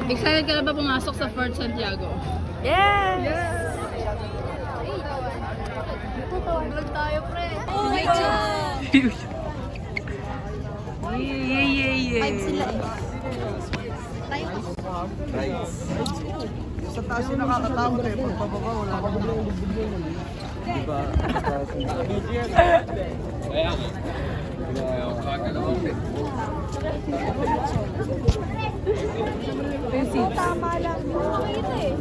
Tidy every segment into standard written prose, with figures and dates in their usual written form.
Excited ka na ba pumasok sa Fort Santiago? Yes! Yes! Vlog tayo, pre. Oh my God! Five sila eh. Sa taas yung nakakatakot eh. Pag pababa, wala ka na. Diba? Kaya nga. Tama lang. Ito eh.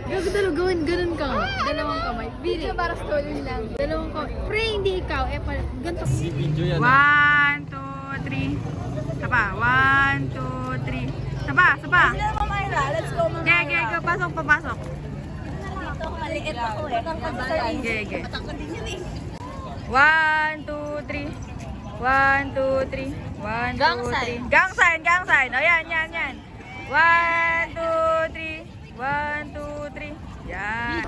Gago dalaw, gawin, ganun ka nga. Dalawang kamay. Video para story lang. Dalawang kamay. Pre, hindi ikaw. Ganito. Video yan. 1, 2, 3. Saba. 1, 2, 3. Saba. Sila Ma'am Ira. Let's go, Ma'am Ira. Gege, go. Pasok, papasok. Dito ako, maliit ako eh. Gege. Patangkad din yun eh. 1, 2, 3. 1, 2, 3. 1, 2, 3. Gang sign. Gang sign, gang sign. O, yan. 1, 2, 3. 1, 2, 3. Yan.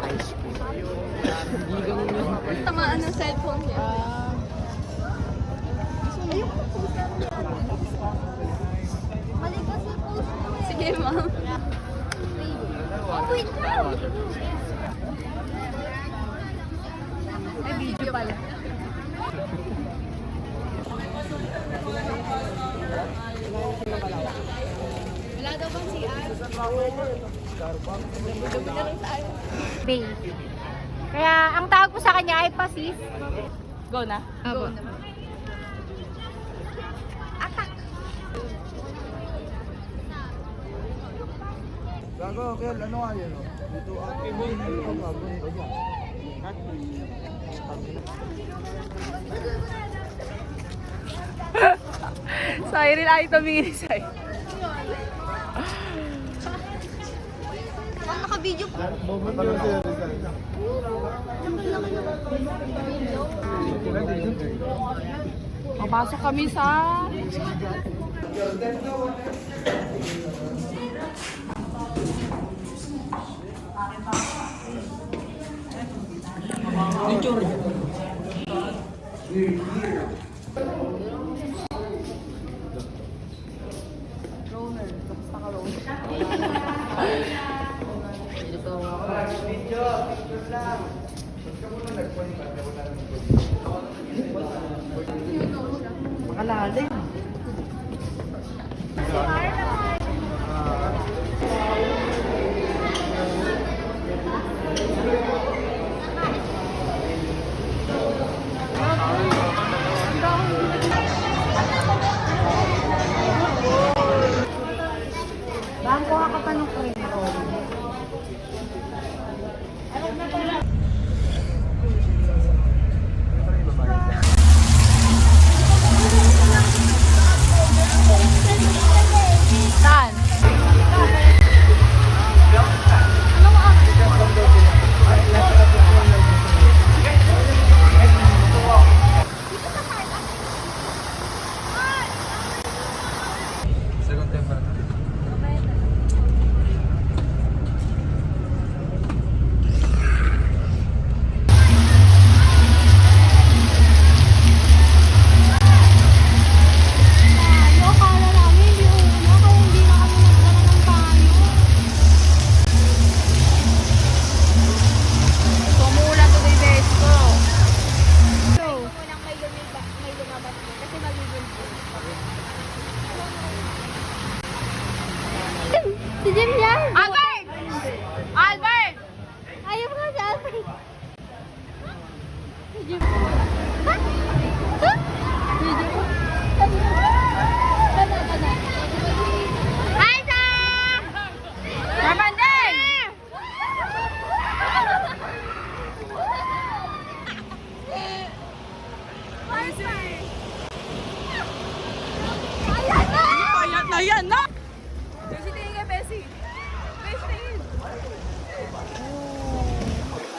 Tamaan ng cellphone niya. Mali kasi post ko eh. Sige, ma'am. Oh, wait lang. Ay, video pala. Wala daw bang CR? Babe. Kaya ang tawag ko sa kanya ay pasis. Go na. Abo. Atak. Gago, Kel, ano nga yun? Dito ako. Cyril ay tumingin ni Cyril. Ang naka-video po. Papasok kami sa... Makalalim. Bang, kuha ka pa ng kwento. Saan? Second time pa. Sumulan today, best ko. Unang may lumabas din kasi magiging si Jim yan! Albert! Albert! Ayaw nga si Alfred! Si Jim. Ha? Ha? Si Jim. Kana. Hi, Sa! Ramandeng! Ayan na! Ayan na! Besi, tingin ka, Besi. Besi, tingin.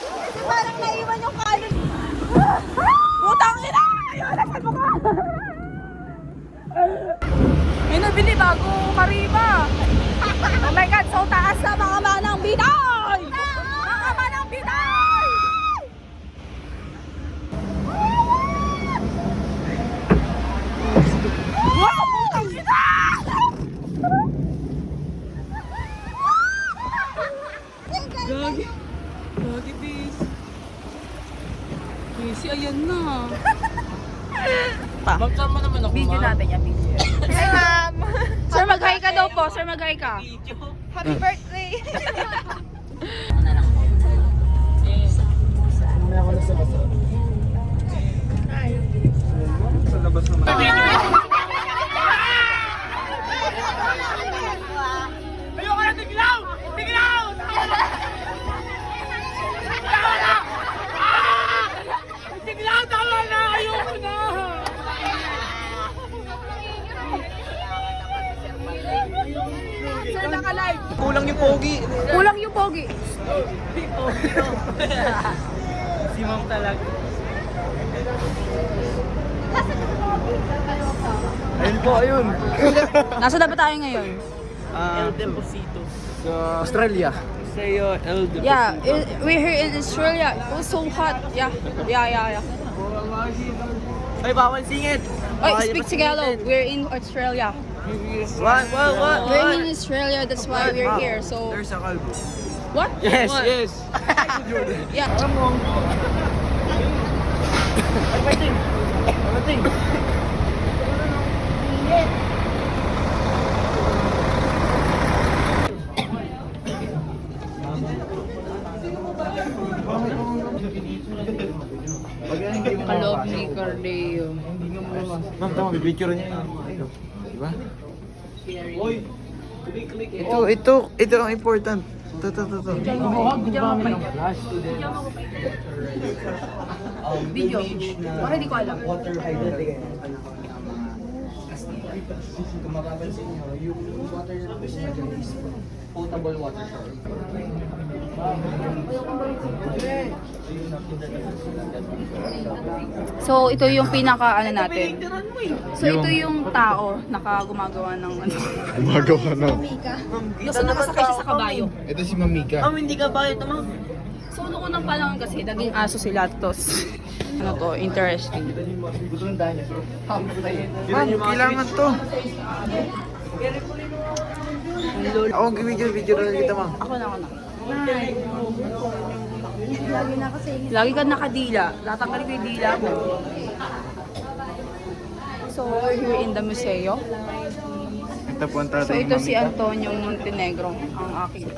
Kasi parang naiwan yung kanan. Busy, ayan na. Pa. Magsama naman ako, Video ma'am. natin yan, video. Hi, ma'am. Sir, mag-hi ka daw po. Sir, mag-hi ka. Happy birthday! Mamaya ako na sa basa. Sa labas naman. Ayoko na tiglaw! Tiglaw! Tama na! Tiglaw! Tama na! Ayoko na! Sir, naka-live. Kulang yung pogi. Kulang yung pogi. Si ma'am talaga. Ayun po, ayun. Nasa na ba tayo ngayon? El Deposito. Sa Australia. Sa'yo, El Deposito. Yeah, we're here in Australia. It was so hot. Yeah. Ay, bawal singit. Oh, speak Tagalog. We're in Australia. What? We're in Australia. That's why we're here. So There's a kalbo. what? Yes, What? yes. Yeah. Kaloob ni Cardeo. Ma'am, tama, bibicture niya yun. Diba? Ito ang important. Ito. Video. Para di ko alam. Water hydrant kayo ng panahon ng mga Castilla. Kung mapapansin nyo, yung water na gusto na dyan is potable water shower. So ito yung pinaka ano natin. So ito yung tao gumagawa ng ano. Gumagawa na. So nakasakay siya sa kabayo. Ito si Mamika. Hindi ka bayad naman. So noong unang panahon kasi naging aso sila tos. Ano to, interesting. Ma'am, kailangan to. Ako ang video na kita, ma'am. Ako na. Lagi ka nakadila. Tatanggalin ko yung dila mo. So we're here in the museo. Ito po ang So tatay ito si Antonio Montenegro, ang aking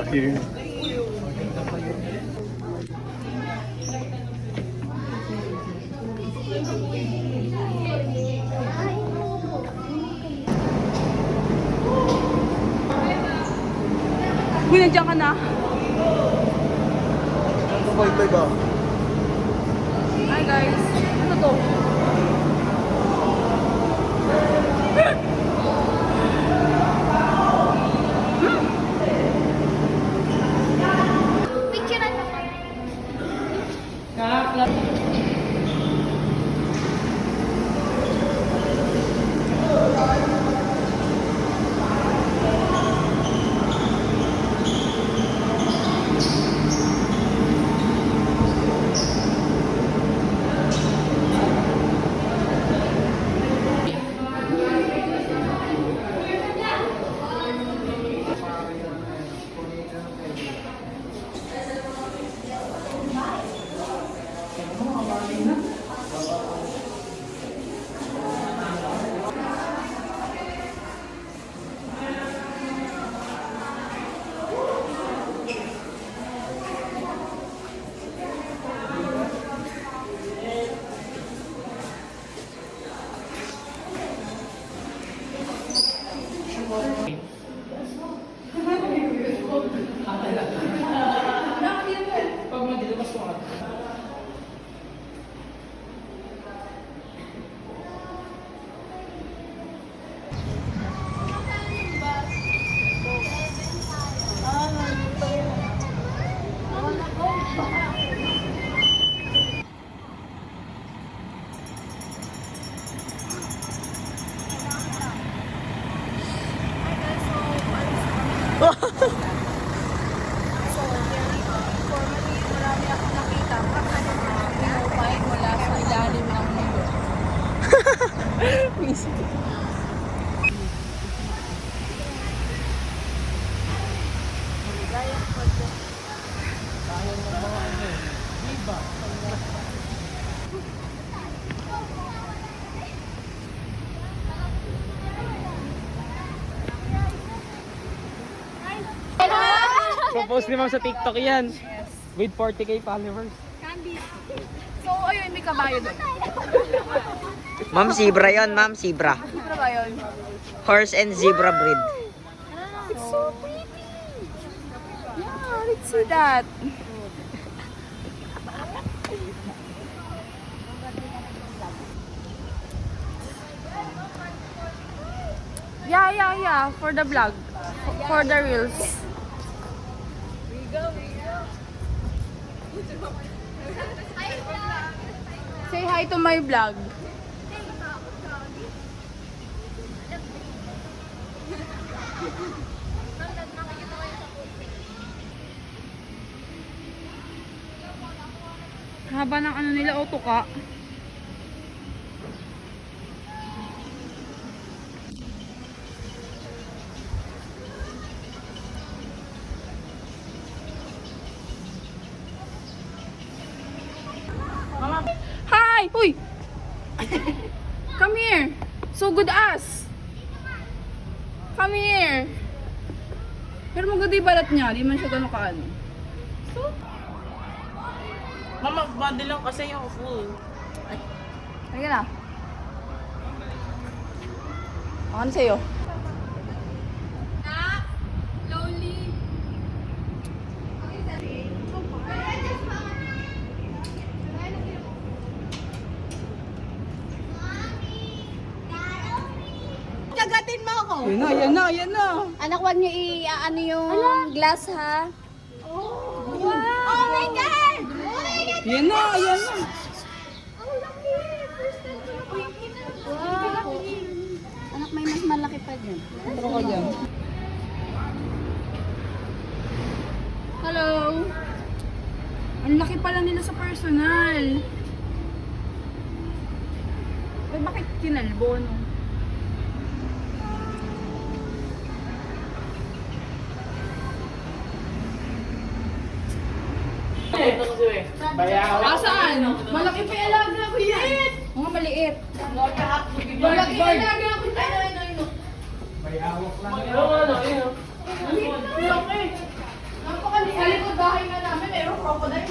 here. Uy, nandiyan ka na. Bye ba? Hi guys. Ano to? Ipopost ni ma'am sa TikTok yan. With 40k followers. Candy. So, ayun, may kabayo doon. Ma'am, zebra yon, ma'am, zebra. Ano ba yun? Horse and zebra breed. It's so pretty. Yeah, let's see that. Yeah. For the vlog. For the reels. Say hi to my vlog. Haba ng ano nila, otoka. Hi! Uy! Come here! So good ass! Come here! Pero maganda yung balat niya, di man siya gano'n kaano. Mama, bundle lang kasi yung full. Halika na. Ano sa'yo? Yan na. Anak, wag niyo ano yung glass, ha? Oh my God! Yan na. Wow! Anak, may mas malaki pa dyan. Turo ka dyan. Hello! Ang laki pala nila sa personal. Ay, bakit kinalbo, no? Asaan? Malaki pa yung alaga ko yan. Mga maliit. Malaki yung alaga ko yan. May hawak lang. Sa likod bahay nga namin, mayroong crocodile.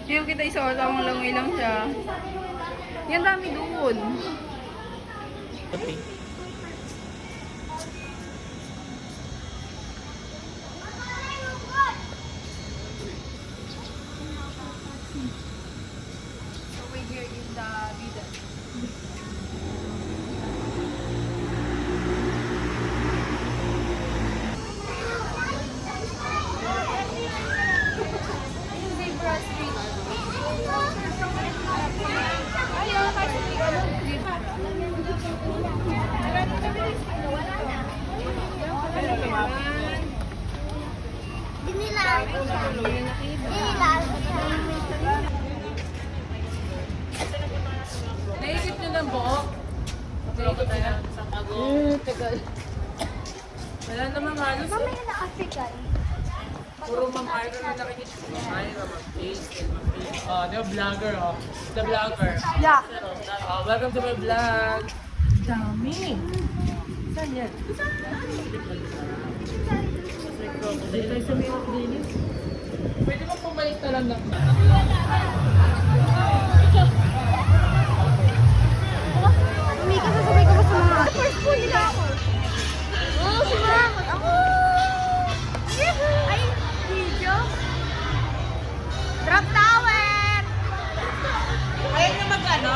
Hindi ko kita isuot, ang langoy lang siya. Yan dami doon. So we're here in the Vida. Zebra Street. Ayun, kasi naisip nyo ng buo? Naisip nyo na? Sa tagal. Wala namang halos. Mamaya na African. Puro Ma'am Ira na nakikita ko. Ira, Ma'am Face, Ma'am Face. Di ba vlogger, oh. The vlogger. Yeah. Welcome to my vlog. Dami. Saan yan? Dito tayo sa Mirror Clinic. Pwede mo pumalik na lang May kasasabay ka ba sa mga... First po nila ako. Oo, sumakot ako. Ay, video. Drop tower! Ayaw nyo mag-ano?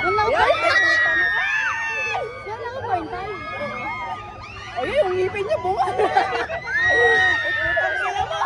Walang point. Walang point tayo. Ay, yung ngipin niya bunga. Putang ina mo!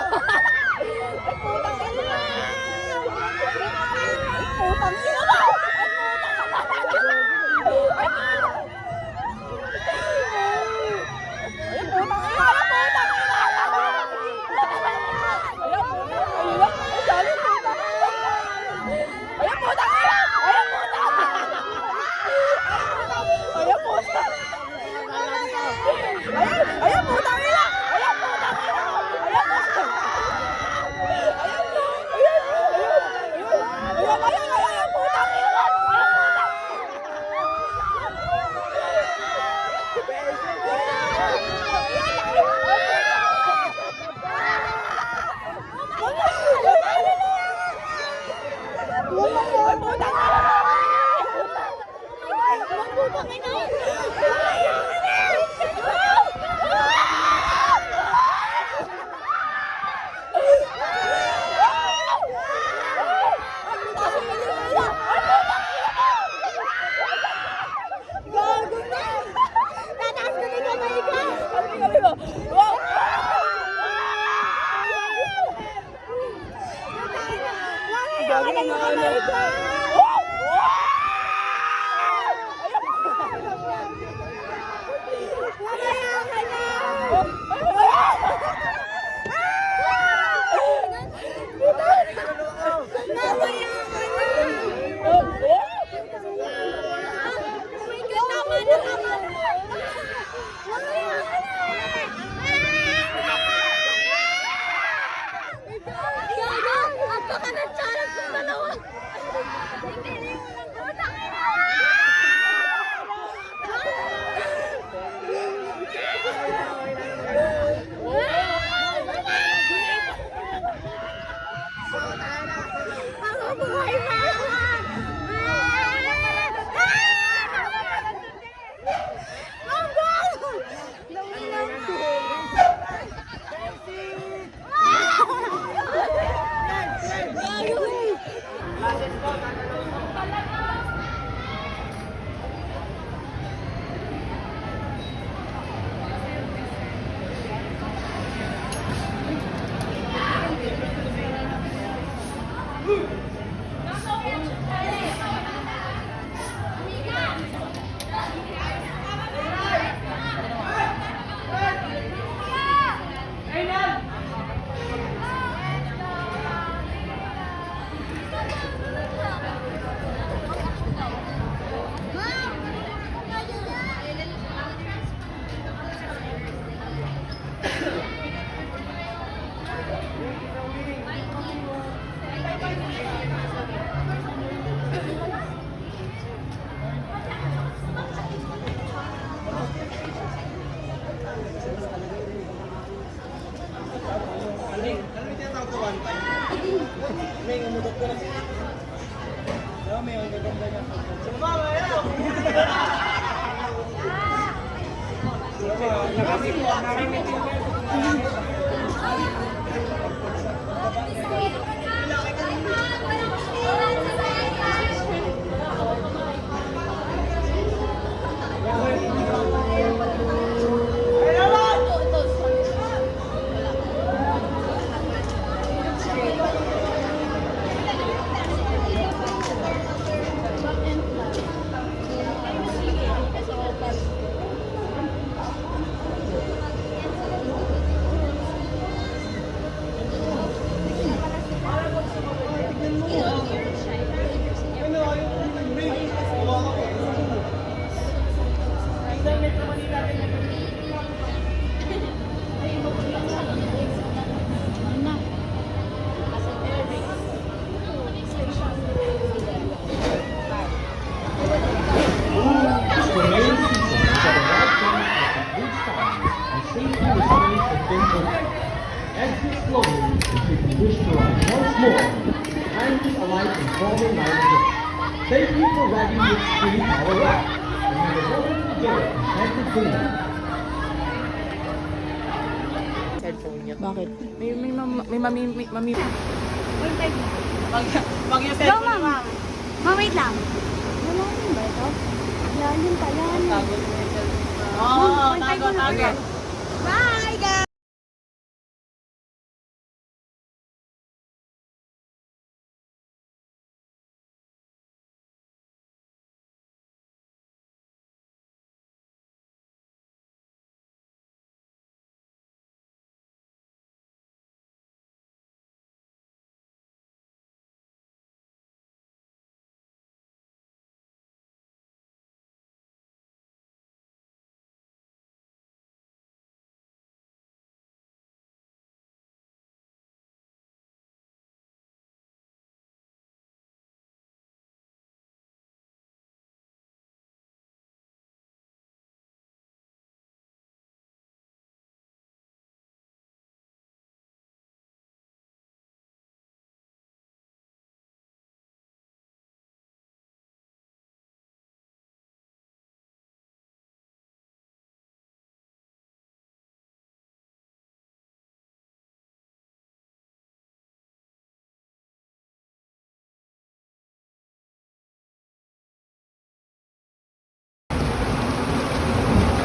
Thank you for riding with Street Power Ride. Remember, always together, protect the team. Bakit? May mami. Go, ma'am. Ma'am, wait lang. Wala rin ba ito? Yan yun pa, yan. Oo, tago. Bye, guys!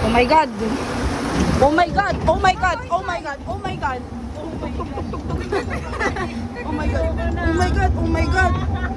Oh my God! Oh my God! Oh my God! Oh my God! Oh my God! Oh my God! Oh my God! Oh my God! Oh my God!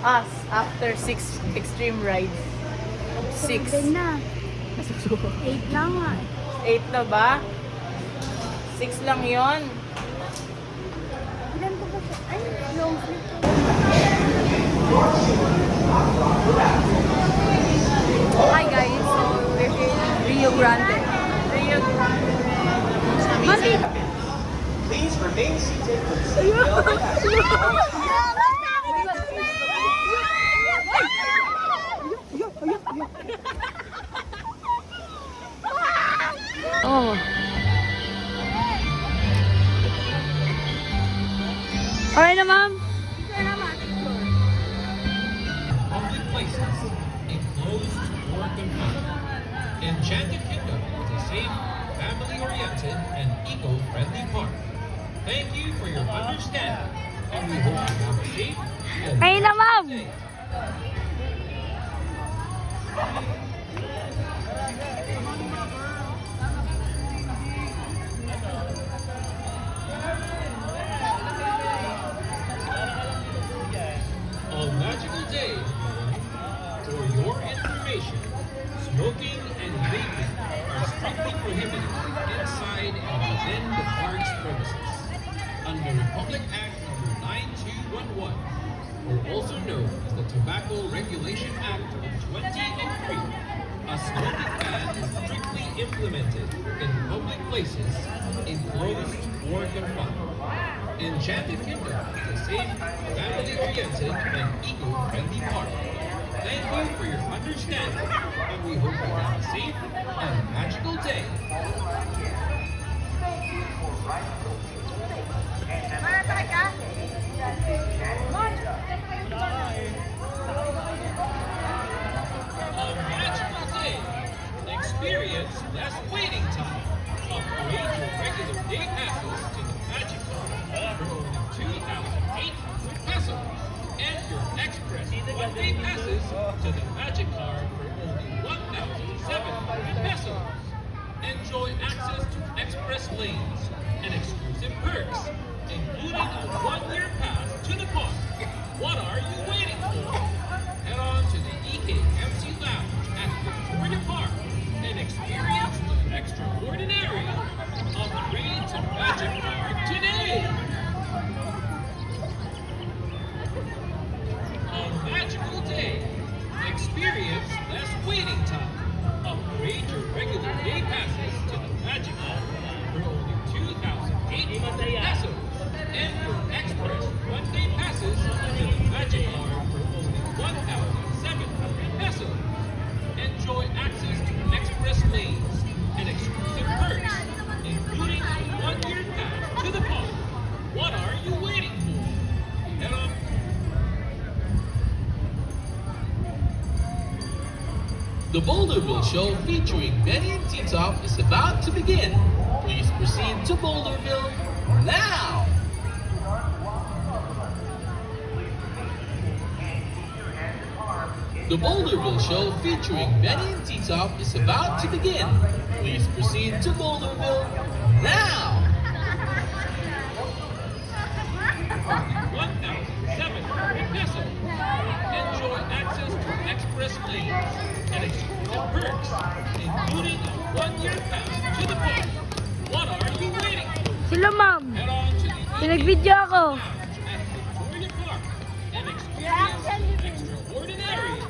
Us, after 6 extreme rides. 6. na. 8 lang nga. 8 na ba? 6 lang yon. Ilan ko ba siya? Ay, long sleeve. Hi guys, so we're here in Rio Grande. Rio Grande. Mami! Please remain seated for the seatbelt. Oh. Alright na, ma'am. Public places, enclosed or confined. Enchanted Kingdom is a safe, family-oriented, and eco-friendly park. Thank you for your understanding, and we hope you have a safe and Ayun na, ma'am. day. On Magical Day, for your information, smoking and vaping are strictly prohibited inside and within the park's premises. Under Republic Act No. 9211, or also known as the Tobacco Regulation Act of 2003, a smoking ban is strictly implemented in public places, enclosed or confined. Enchanted Kingdom is a safe, family-oriented, and eco-friendly park. Thank you for your understanding, and we hope you have a safe and magical day. A magical day. Experience less waiting time. Upgrade your regular day passes to the Magic Card for only 2,800 pesos, and your express one-day passes to the Magic Card for only 1,700 pesos. Enjoy access to express lanes and exclusive perks, including a one-year pass to the park. What are you waiting for? Head on to the EKMC Lounge at Victoria Park and experience the extraordinary. Upgrade to Magic Card today! A magical day. Experience less waiting time. Upgrade your regular day passes to the Magic Card for only 2,800 pesos. And your express one-day passes to the Magic Card for only 1,700 pesos. Enjoy access to express lanes and exclusive perks, including a one-year pass to the park. What are you waiting for? Head on. The Boulderville Show featuring Benny and T-Top is about to begin. Please proceed to Boulderville now! The Boulderville Show featuring Benny and T-Top is about to begin. Please proceed to Boulderville now! 1,700 pesos. Enjoy access to express lanes and exclusive perks, including a one-year pass to the park. What are you waiting for? Sila, ma'am. Head on to the Pinag-video ako. Lounge at Victoria Park and experience the extraordinary.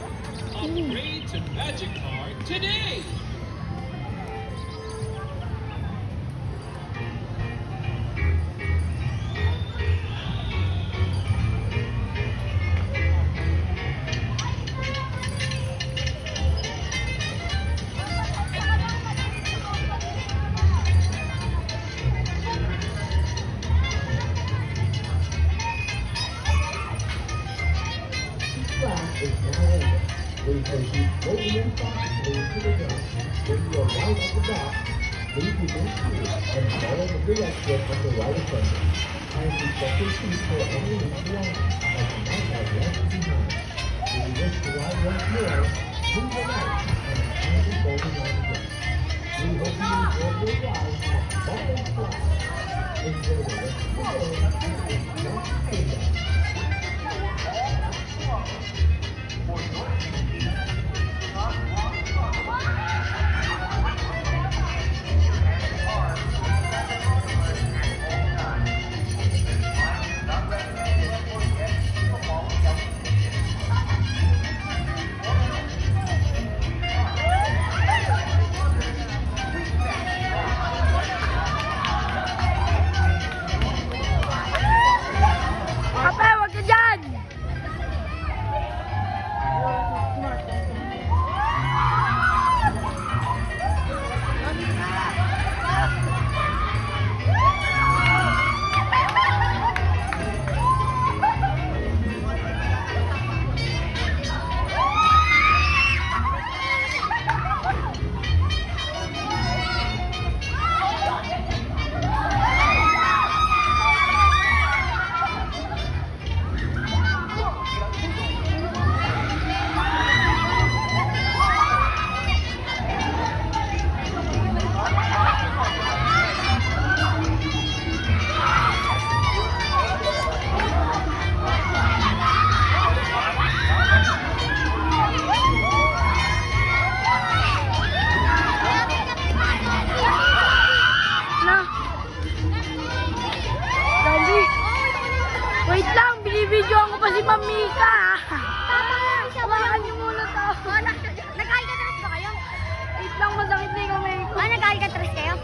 Upgrade to Magic Card today! Class is now over. Please proceed slowly and softly to the ground. When you arrive at the dock, please remain seated and follow the direction of the right attendant. Kindly check your seat for any loose belongings that you might have left behind. If you wish to ride once more, move the right and kindly folding on the deck. We hope you enjoy Kape, wag ka dyan! Na. Dali. Wait lang, binibidyoan ko pa si Ma'am Mika. Hawakan niyo muna to. Nag-alcatraz ba kayo? Wait lang, masakit na yung kamay ko. Nag-alcatraz kayo?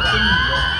Thank you.